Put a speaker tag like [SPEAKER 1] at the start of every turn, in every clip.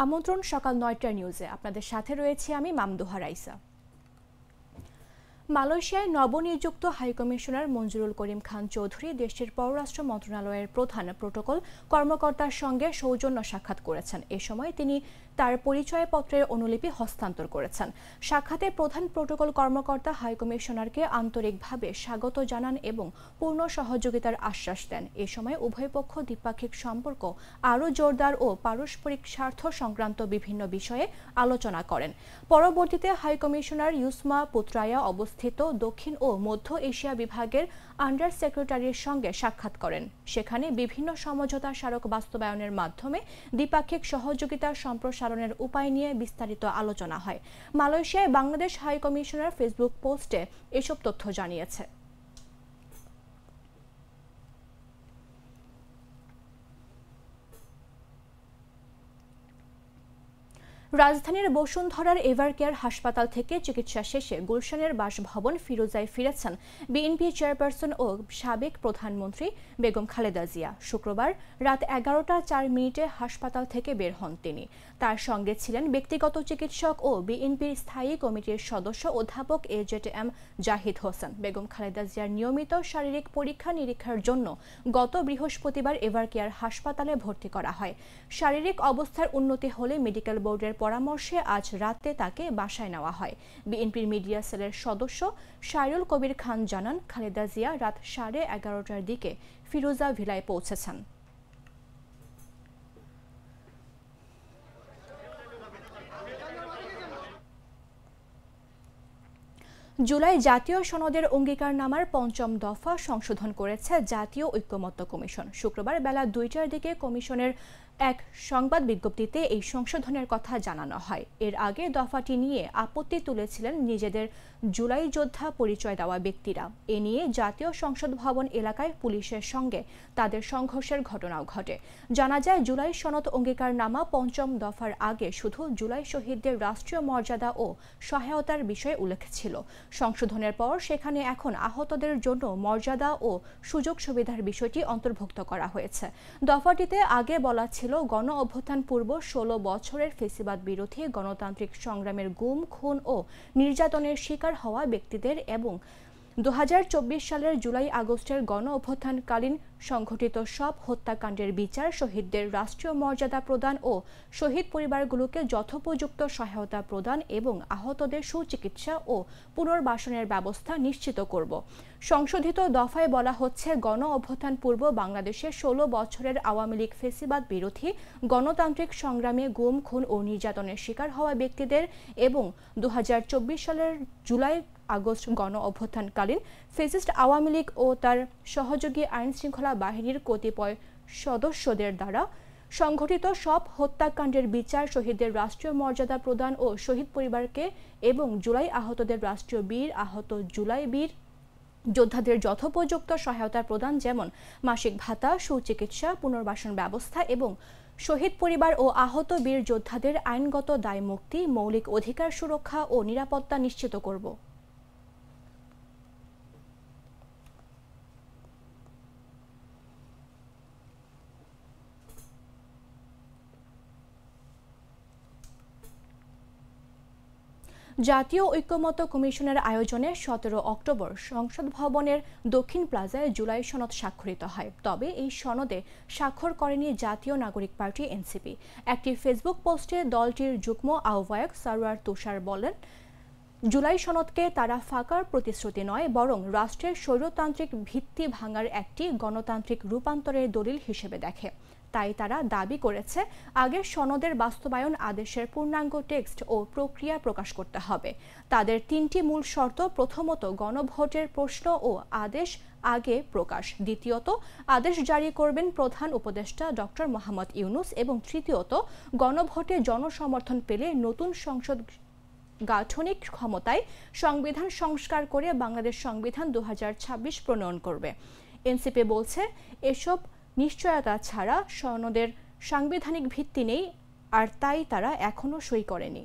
[SPEAKER 1] আমন্ত্রণ সকাল ৯টার নিউজে। আপনাদের সাথে রয়েছে আমি মামদুহা রাইসা। মালয়েশিয়ায় নবনিযুক্ত হাইকমিশনার মঞ্জুরুল করিম খান চৌধুরী দেশটির পররাষ্ট্র মন্ত্রণালয়ের প্রধান প্রোটোকল কর্মকর্তার সঙ্গে সৌজন্য সাক্ষাৎ করেছেন। এ সময় তিনি তার পরিচয়পত্রের অনুলিপি হস্তান্তর করেছেন। সাক্ষাতে প্রধান প্রোটোকল কর্মকর্তা হাইকমিশনারকে আন্তরিকভাবে স্বাগত জানান এবং পূর্ণ সহযোগিতার আশ্বাস দেন। এ সময় উভয় পক্ষ দ্বিপাক্ষিক সম্পর্ক আরও জোরদার ও পারস্পরিক স্বার্থ সংক্রান্ত বিভিন্ন বিষয়ে আলোচনা করেন। পরবর্তীতে হাইকমিশনার ইউসমা পুত্রায়া অবস্থিত দক্ষিণ ও মধ্য এশিয়া বিভাগের আন্ডার সেক্রেটারির সঙ্গে সাক্ষাৎ করেন। সেখানে বিভিন্ন সমঝোতা স্মারক বাস্তবায়নের মাধ্যমে দ্বিপাক্ষিক সহযোগিতা সম্প্রসারণের উপায় নিয়ে বিস্তারিত আলোচনা হয়। মালয়েশিয়ায় বাংলাদেশ হাইকমিশনার ফেসবুক পোস্টে এসব তথ্য জানিয়েছে। রাজধানীর বসুন্ধরার এভারকেয়ার হাসপাতাল থেকে চিকিৎসা শেষে গুলশানের বাসভবন ফিরোজায় ফিরেছেন বিএনপি চেয়ারপারসন ও সাবেক প্রধানমন্ত্রী বেগম খালেদা জিয়া। শুক্রবার রাত 11টা 4 মিনিটে হাসপাতাল থেকে বের হন তিনি। তার সঙ্গে ছিলেন ব্যক্তিগত চিকিৎসক ও বিএনপির স্থায়ী কমিটির সদস্য অধ্যাপক এজেএম জাহিদ হোসেন। বেগম খালেদা জিয়ার নিয়মিত শারীরিক পরীক্ষা নিরীক্ষার জন্য গত বৃহস্পতিবার এভারকেয়ার হাসপাতালে ভর্তি করা হয়। শারীরিক অবস্থার উন্নতি হলে মেডিকেল বোর্ডের পরামর্শে আজ রাতে তাকে বাসায় নেওয়া হয়। বিএনপির মিডিয়া সেলের সদস্য শায়রুল কবির খান জানান, খালেদা জিয়া রাত 11:30টার দিকে ফিরোজা ভিলায় পৌঁছেছেন। জুলাই জাতীয় সনদের অঙ্গীকারনামার ৫ম দফা সংশোধন করেছে জাতীয় ঐক্যমত্য কমিশন। শুক্রবার বেলা ২টার দিকে কমিশনের এক সংবাদ বিজ্ঞপ্তিতে এই সংশোধনের কথা জানানো হয়। এর আগে দফাটি নিয়ে আপত্তি তুলেছিলেন নিজেদের জুলাই যোদ্ধা পরিচয় দেওয়া ব্যক্তিরা। এ নিয়ে জাতীয় সংসদ ভবন এলাকায় পুলিশের সঙ্গে তাদের সংঘর্ষের ঘটনাও ঘটে। জানা যায়, জুলাই সনদ অঙ্গীকারনামা ৫ম দফার আগে শুধু জুলাই শহীদদের রাষ্ট্রীয় মর্যাদা ও সহায়তার বিষয়ে উল্লেখ ছিল। সংশোধনের পর সেখানে এখন আহতদের জন্য মর্যাদা ও সুযোগ সুবিধার বিষয়টি অন্তর্ভুক্ত করা হয়েছে। দফাটিতে আগে বলা ছিল, গণ অভ্যুত্থান পূর্ব ১৬ বছরের ফেসিবাদ বিরোধী গণতান্ত্রিক সংগ্রামের গুম, খুন ও নির্যাতনের শিকার হওয়া ব্যক্তিদের এবং ২০২৪ সালের জুলাই আগস্টের গণ অভ্যুত্থানকালীন সংঘটিত সব হত্যাকাণ্ডের বিচার, শহীদদের রাষ্ট্রীয় মর্যাদা প্রদান ও শহীদ পরিবারগুলোকে যথোপযুক্ত সহায়তা প্রদান এবং আহতদের সুচিকিৎসা ও পুনর্বাসনের ব্যবস্থা নিশ্চিত করব। সংশোধিত দফায় বলা হচ্ছে, গণ অভ্যুত্থান পূর্ব বাংলাদেশে ১৬ বছরের আওয়ামী লীগ ফেসিবাদ বিরোধী গণতান্ত্রিক সংগ্রামে গুম, খুন ও নির্যাতনের শিকার হওয়া ব্যক্তিদের এবং ২০২৪ সালের জুলাই আগস্ট গণ অভ্যুত্থানকালীন ফ্যাসিস্ট আওয়ামী লীগ ও তার সহযোগী আইনশৃঙ্খলা বাহিনীর কতিপয় সদস্যদের দ্বারা সংঘটিত সব হত্যাকাণ্ডের বিচার, শহীদদের রাষ্ট্রীয় মর্যাদা প্রদান ও শহীদ পরিবারকে এবং জুলাই আহতদের রাষ্ট্রীয় বীর, আহত জুলাই বীর যোদ্ধাদের যথোপযুক্ত সহায়তা প্রদান, যেমন মাসিক ভাতা, সুচিকিৎসা, পুনর্বাসন ব্যবস্থা এবং শহীদ পরিবার ও আহত বীর যোদ্ধাদের আইনগত দায় মুক্তি, মৌলিক অধিকার সুরক্ষা ও নিরাপত্তা নিশ্চিত করব। জাতীয় ঐক্যমত্য কমিশনের আয়োজনে ১৭ অক্টোবর সংসদ ভবনের দক্ষিণ প্লাজায় জুলাই সনদ স্বাক্ষরিত হয়। তবে এই সনদে স্বাক্ষর করেনি জাতীয় নাগরিক পার্টি এনসিপি। একটি ফেসবুক পোস্টে দলটির যুগ্ম আহ্বায়ক সারওয়ার তুষার বলেন, জুলাই সনদকে তারা ফাঁকার প্রতিশ্রুতি নয়, বরং রাষ্ট্রের স্বৈরতান্ত্রিক ভিত্তি ভাঙার একটি গণতান্ত্রিক রূপান্তরের দলিল হিসেবে দেখে। তাই তারা দাবি করেছে, আগের সনদের বাস্তবায়ন আদেশের পূর্ণাঙ্গ টেক্সট ও প্রক্রিয়া প্রকাশ করতে হবে। তাদের ৩টি মূল শর্ত: প্রথমত, গণভোটের প্রশ্ন ও আদেশ আগে প্রকাশ; দ্বিতীয়ত, আদেশ জারি করবেন প্রধান উপদেষ্টা ডক্টর মোহাম্মদ ইউনূস; এবং তৃতীয়ত, গণভোটে জনসমর্থন পেলে নতুন সংসদ গাঠনিক ক্ষমতায় সংবিধান সংস্কার করে বাংলাদেশ সংবিধান ২০২৬ প্রণয়ন করবে। এনসিপি বলছে, এসব নিশ্চয়তা ছাড়া সনদের সাংবিধানিক ভিত্তি নেই, আর তাই তারা এখনো সই করেনি।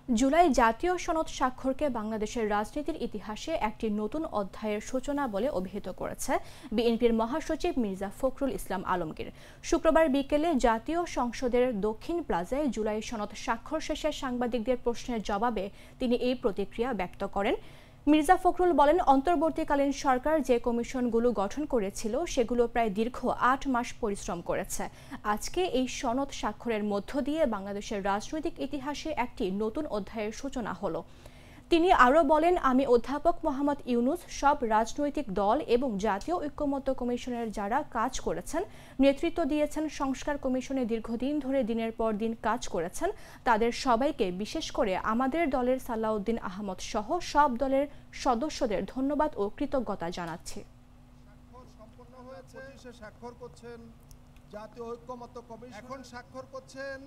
[SPEAKER 1] জুলাই জাতীয় সনদ স্বাক্ষরকে বাংলাদেশের রাজনীতির ইতিহাসে একটি নতুন অধ্যায়ের সূচনা বলে অভিহিত করেছে বিএনপির মহাসচিব মির্জা ফখরুল ইসলাম আলমগীর। শুক্রবার বিকেলে জাতীয় সংসদের দক্ষিণ প্লাজায় জুলাই সনদ স্বাক্ষর শেষে সাংবাদিকদের প্রশ্নের জবাবে তিনি এই প্রতিক্রিয়া ব্যক্ত করেন। মির্জা ফখরুল বলেন, অন্তর্বর্তীকালীন সরকার যে কমিশনগুলো গঠন করেছিল সেগুলো প্রায় দীর্ঘ ৮ মাস পরিশ্রম করেছে। আজকে এই সনদ স্বাক্ষরের মধ্য দিয়ে বাংলাদেশের রাজনৈতিক ইতিহাসে একটি নতুন অধ্যায়ের সূচনা হলো। তিনি আরও বলেন, আমি অধ্যাপক মোহাম্মদ ইউনুস, সব রাজনৈতিক দল এবং জাতীয় ঐক্যমত্য কমিশনের যারা কাজ করেছেন, নেতৃত্ব দিয়েছেন, সংস্কার কমিশনে দীর্ঘদিন ধরে দিনের পর দিন কাজ করেছেন, তাদের সবাইকে, বিশেষ করে আমাদের দলের সালাউদ্দিন আহমদ সহ সব দলের সদস্যদের ধন্যবাদ ও কৃতজ্ঞতা জানাচ্ছি।
[SPEAKER 2] স্বাক্ষর করছেন জাতীয় ঐক্যমত্য কমিশন, এখন স্বাক্ষর করছেন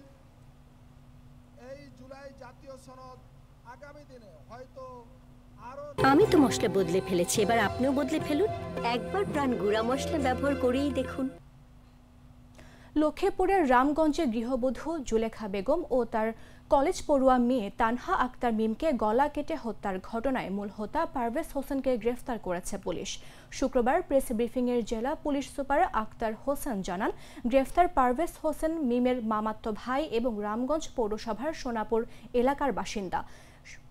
[SPEAKER 2] এই জুলাই জাতীয় সনদ। আগামী দিনে হয়তো
[SPEAKER 3] আমি তো মশলা বদলে ফেলেছি, এবার আপনিও বদলে ফেলুন। একবার প্রাণ গুঁড়া মশলা ব্যবহার করেই দেখুন।
[SPEAKER 1] লক্ষ্মীপুরের রামগঞ্জে গৃহবধূ জুলেখা বেগম ও তার কলেজ পড়ুয়া মেয়ে তানহা আক্তার মিমকে গলা কেটে হত্যার ঘটনায় মূল হোতা পারভেজ হোসেনকে গ্রেফতার করেছে পুলিশ। শুক্রবার প্রেস ব্রিফিংয়ের জেলা পুলিশ সুপার আক্তার হোসেন জানান, গ্রেফতার পারভেজ হোসেন মিমের মামাতো ভাই এবং রামগঞ্জ পৌরসভার সোনাপুর এলাকার বাসিন্দা।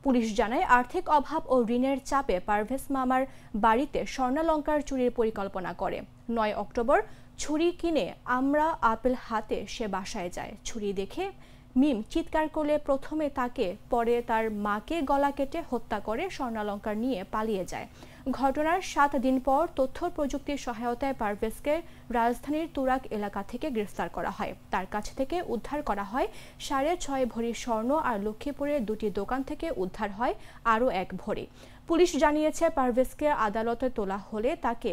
[SPEAKER 1] পুলিশ জানায়, আর্থিক অভাব ও ঋণের চাপে পারভেজ মামার বাড়িতে স্বর্ণালংকার চুরির পরিকল্পনা করে। ৯ অক্টোবর ছুরি কিনে আমরা আপেল হাতে সে বাসায় যায়। ছুরি দেখে মিম চিৎকার করলে প্রথমে তাকে, পরে তার মাকে গলা কেটে হত্যা করে স্বর্ণালংকার নিয়ে পালিয়ে যায়। ঘটনার 7 দিন পর তথ্য প্রযুক্তির সহায়তায় পারভেজকে রাজধানীর তুরাগ এলাকা থেকে গ্রেফতার করা হয়। তার কাছ থেকে উদ্ধার করা হয় 6.5 ভরি স্বর্ণ, আর লক্ষ্মীপুরের 2টি দোকান থেকে উদ্ধার হয় আরও 1 ভরি। পুলিশ জানিয়েছে, পারভেজকে আদালতে তোলা হলে তাকে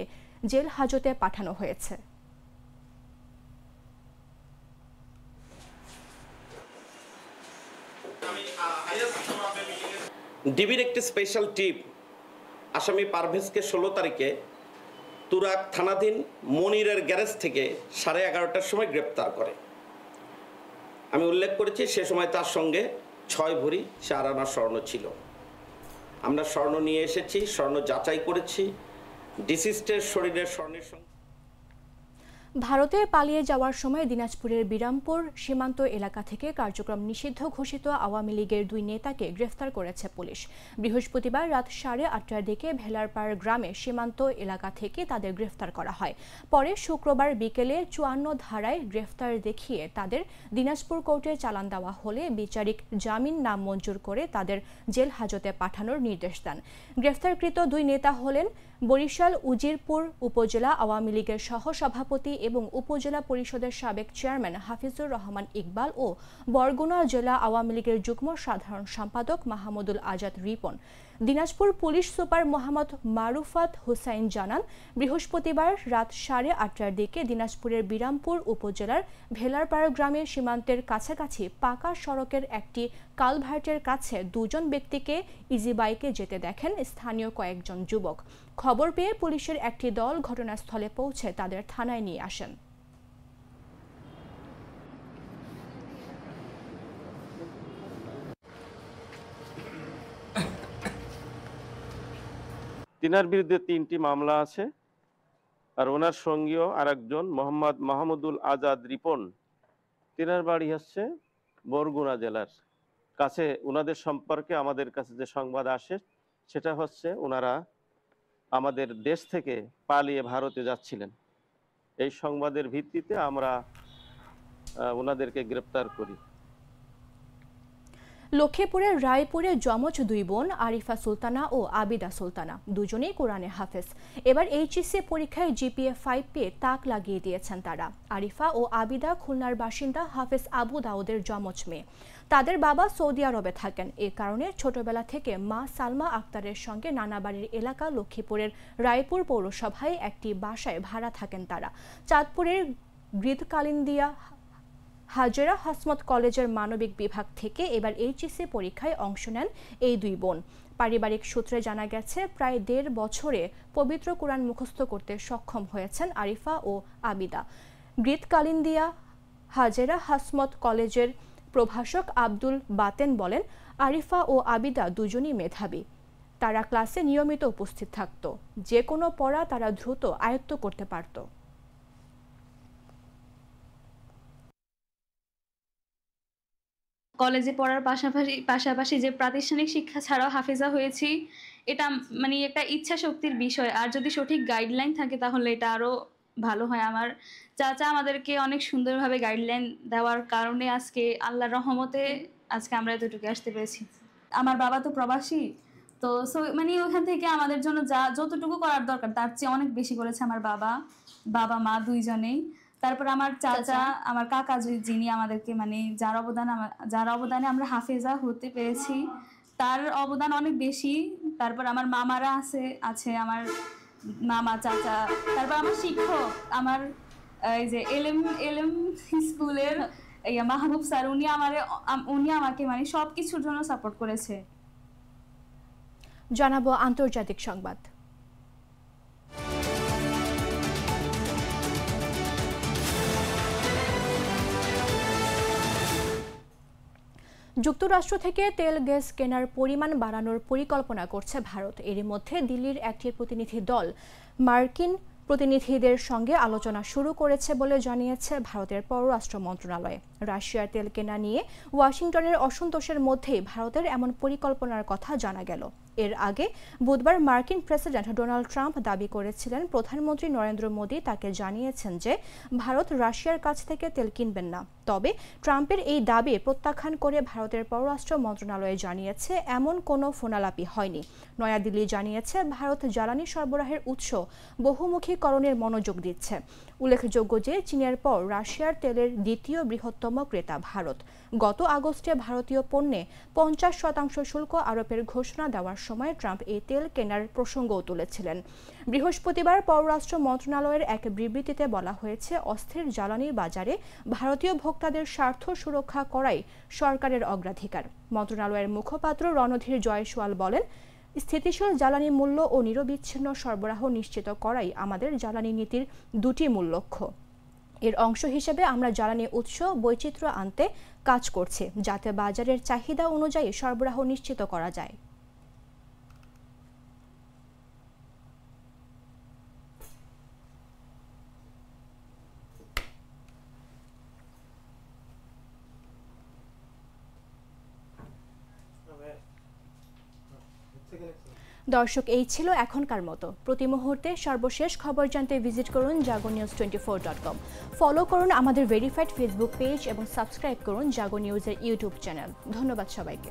[SPEAKER 1] জেল হাজতে পাঠানো হয়েছে।
[SPEAKER 4] ডিবির একটি স্পেশাল টিম আসামি পারভেজকে 16 তারিখে তুরাগ থানাধীন মনিরের গ্যারেজ থেকে 11:30টার সময় গ্রেপ্তার করে। আমি উল্লেখ করেছি সে সময় তার সঙ্গে 6 ভরি 4 আনা স্বর্ণ ছিল। আমরা স্বর্ণ নিয়ে এসেছি, স্বর্ণ যাচাই করেছি। ডিসিস্টের শরীরের স্বর্ণের সঙ্গে
[SPEAKER 1] ভারতে পালিয়ে যাওয়ার সময় দিনাজপুরের বিরামপুর সীমান্ত এলাকা থেকে কার্যক্রম নিষিদ্ধ ঘোষিত আওয়ামী লীগের 2 নেতাকে গ্রেফতার করেছে পুলিশ। বৃহস্পতিবার রাত 8:30টার দিকে ভেলারপাড় গ্রামে সীমান্ত এলাকা থেকে তাদের গ্রেফতার করা হয়। পরে শুক্রবার বিকেলে 54 ধারায় গ্রেফতার দেখিয়ে তাদের দিনাজপুর কোর্টে চালান দেওয়া হলে বিচারিক জামিন নামঞ্জুর করে তাদের জেল হাজতে পাঠানোর নির্দেশ দেন। গ্রেফতারকৃত 2 নেতা হলেন বরিশাল উজিরপুর উপজেলা আওয়ামী লীগের সহসভাপতি এবং উপজেলা পরিষদের সাবেক চেয়ারম্যান হাফিজুর রহমান ইকবাল ও বরগুনা জেলা আওয়ামী লীগের যুগ্ম সাধারণ সম্পাদক মাহমুদুল আজাদ রিপন। দিনাজপুর পুলিশ সুপার মোহাম্মদ মারুফাত হুসাইন জানান, বৃহস্পতিবার রাত 8:30টার দিকে দিনাজপুরের বিরামপুর উপজেলার ভেলারপাড়া গ্রামের সীমান্তের কাছাকাছি পাকা সড়কের একটি কালভার্টের কাছে 2 জন ব্যক্তিকে ইজি বাইকে যেতে দেখেন স্থানীয় কয়েকজন যুবক। খবর পেয়ে পুলিশের একটি দল ঘটনাস্থলে পৌঁছে তাদের থানায় নিয়ে আসেন।
[SPEAKER 5] তিনার বিরুদ্ধে 3টি মামলা আছে, আর ওনার সঙ্গীও আরেকজন মোহাম্মদ মাহমুদুল আজাদ রিপন, তিনার বাড়ি হচ্ছে বরগুনা জেলার কাছে। ওনাদের সম্পর্কে আমাদের কাছে যে সংবাদ আসে সেটা হচ্ছে ওনারা আমাদের দেশ থেকে পালিয়ে ভারতে যাচ্ছিলেন। এই সংবাদের ভিত্তিতে আমরা ওনাদেরকে গ্রেপ্তার করি।
[SPEAKER 1] লক্ষ্মীপুরের রায়পুরে যমজ 2 বোন আরিফা সুলতানা ও আবিদা সুলতানা, দুজনেই কোরআনে হাফেজ। এবার এইচএসসি পরীক্ষায় জিপিএ 5 পেয়ে তাক লাগিয়ে দিয়েছেন তারা। আরিফা ও আবিদা খুলনার বাসিন্দা হাফেজ আবু দাউদের যমজ মেয়ে। তাদের বাবা সৌদি আরবে থাকেন। এ কারণে ছোটবেলা থেকে মা সালমা আক্তারের সঙ্গে নানাবাড়ির এলাকা লক্ষ্মীপুরের রায়পুর পৌরসভায় একটি বাসায় ভাড়া থাকেন তারা। চাঁদপুরের গৃদকালিন্দিয়া হাজেরা হাসমত কলেজের মানবিক বিভাগ থেকে এবার এইচএসসি পরীক্ষায় অংশ নেন এই 2 বোন। পারিবারিক সূত্রে জানা গেছে, প্রায় 1.5 বছরে পবিত্র কোরআন মুখস্থ করতে সক্ষম হয়েছেন আরিফা ও আবিদা। গৃদকালিন্দিয়া হাজেরা হাসমত কলেজের প্রভাষক আব্দুল বাতেন বলেন, আরিফা ও আবিদা দুজনই মেধাবী। তারা ক্লাসে নিয়মিত উপস্থিত থাকত। যে কোনো পড়া তারা দ্রুত আয়ত্ত করতে পারত।
[SPEAKER 6] কলেজে পড়ার পাশাপাশি যে প্রাতিষ্ঠানিক শিক্ষা ছাড়াও হাফেজা হয়েছি, এটা মানে একটা ইচ্ছা শক্তির বিষয়। আর যদি সঠিক গাইডলাইন থাকে তাহলে এটা আরো ভালো হয়। আমার চাচা আমাদেরকে অনেক সুন্দরভাবে গাইডলাইন দেওয়ার কারণে আজকে আল্লাহর রহমতে আজকে আমরা এতটুকু আসতে পেরেছি। আমার বাবা তো প্রবাসী, তো মানে ওখান থেকে আমাদের জন্য যতটুকু করার দরকার তার চেয়ে অনেক বেশি করেছে আমার বাবা মা দুইজনেই। তারপর আমার চাচা, আমার কাকা যিনি আমাদেরকে মানে যার অবদানে আমরা হাফেজা হতে পেরেছি, তার অবদান অনেক বেশি। তারপর আমার মামারা আছে আমার মামা, চাচা, তারপর আমার শিক্ষক, আমার এই যে এলএম স্কুলের মাহবুব স্যার, উনি আমাকে মানে সবকিছুর জন্য সাপোর্ট করেছে।
[SPEAKER 1] জানাবো আন্তর্জাতিক সংবাদ। যুক্তরাষ্ট্র থেকে তেল গ্যাস কেনার পরিমাণ বাড়ানোর পরিকল্পনা করছে ভারত। এরই মধ্যে দিল্লির একটি প্রতিনিধি দল মার্কিন প্রতিনিধিদের সঙ্গে আলোচনা শুরু করেছে বলে জানিয়েছে ভারতের পররাষ্ট্র মন্ত্রণালয়। রাশিয়ার তেল কেনা নিয়ে ওয়াশিংটনের অসন্তোষের মধ্যেই ভারতের এমন পরিকল্পনার কথা জানা গেল। এর আগে বুধবার মার্কিন প্রেসিডেন্ট ডোনাল্ড ট্রাম্প দাবি করেছিলেন প্রধানমন্ত্রী নরেন্দ্র মোদী তাকে জানিয়েছেন যে ভারত রাশিয়ার কাছ থেকে তেল কিনবেন না। তবে ট্রাম্পের এই দাবি প্রত্যাখ্যান করে ভারতের পররাষ্ট্র মন্ত্রণালয় জানিয়েছে এমন কোনো ফোনালাপি হয়নি। নয়াদিল্লি জানিয়েছে ভারত জ্বালানি সরবরাহের উৎস বহুমুখীকরণের মনোযোগ দিচ্ছে। উল্লেখযোগ্য যে চীনের পর রাশিয়ার তেলের দ্বিতীয় বৃহত্তম ক্রেতা ভারত। গত আগস্টে ভারতীয় পণ্যে 50% শুল্ক আরোপের ঘোষণা দেওয়ার সময় ট্রাম্প এই তেল কেনার প্রসঙ্গও তুলেছিলেন। বৃহস্পতিবার পররাষ্ট্র মন্ত্রণালয়ের এক বিবৃতিতে বলা হয়েছে, অস্থির জ্বালানির বাজারে ভারতীয় ভোক্তাদের স্বার্থ সুরক্ষা করাই সরকারের অগ্রাধিকার। মন্ত্রণালয়ের মুখপাত্র রণধীর জয়সওয়াল বলেন, স্থিতিশীল জ্বালানি মূল্য ও নিরবিচ্ছিন্ন সরবরাহ নিশ্চিত করাই আমাদের জ্বালানি নীতির দুটি মূল লক্ষ্য। এর অংশ হিসেবে আমরা জ্বালানি উৎস বৈচিত্র্য আনতে কাজ করছি, যাতে বাজারের চাহিদা অনুযায়ী সরবরাহ নিশ্চিত করা যায়। দর্শক, এই ছিল এখনকার মতো। প্রতি মুহূর্তে সর্বশেষ খবর জানতে ভিজিট করুন jagonews24.com। ফলো করুন আমাদের ভেরিফাইড ফেসবুক পেজ এবং সাবস্ক্রাইব করুন জাগো নিউজের ইউটিউব চ্যানেল। ধন্যবাদ সবাইকে।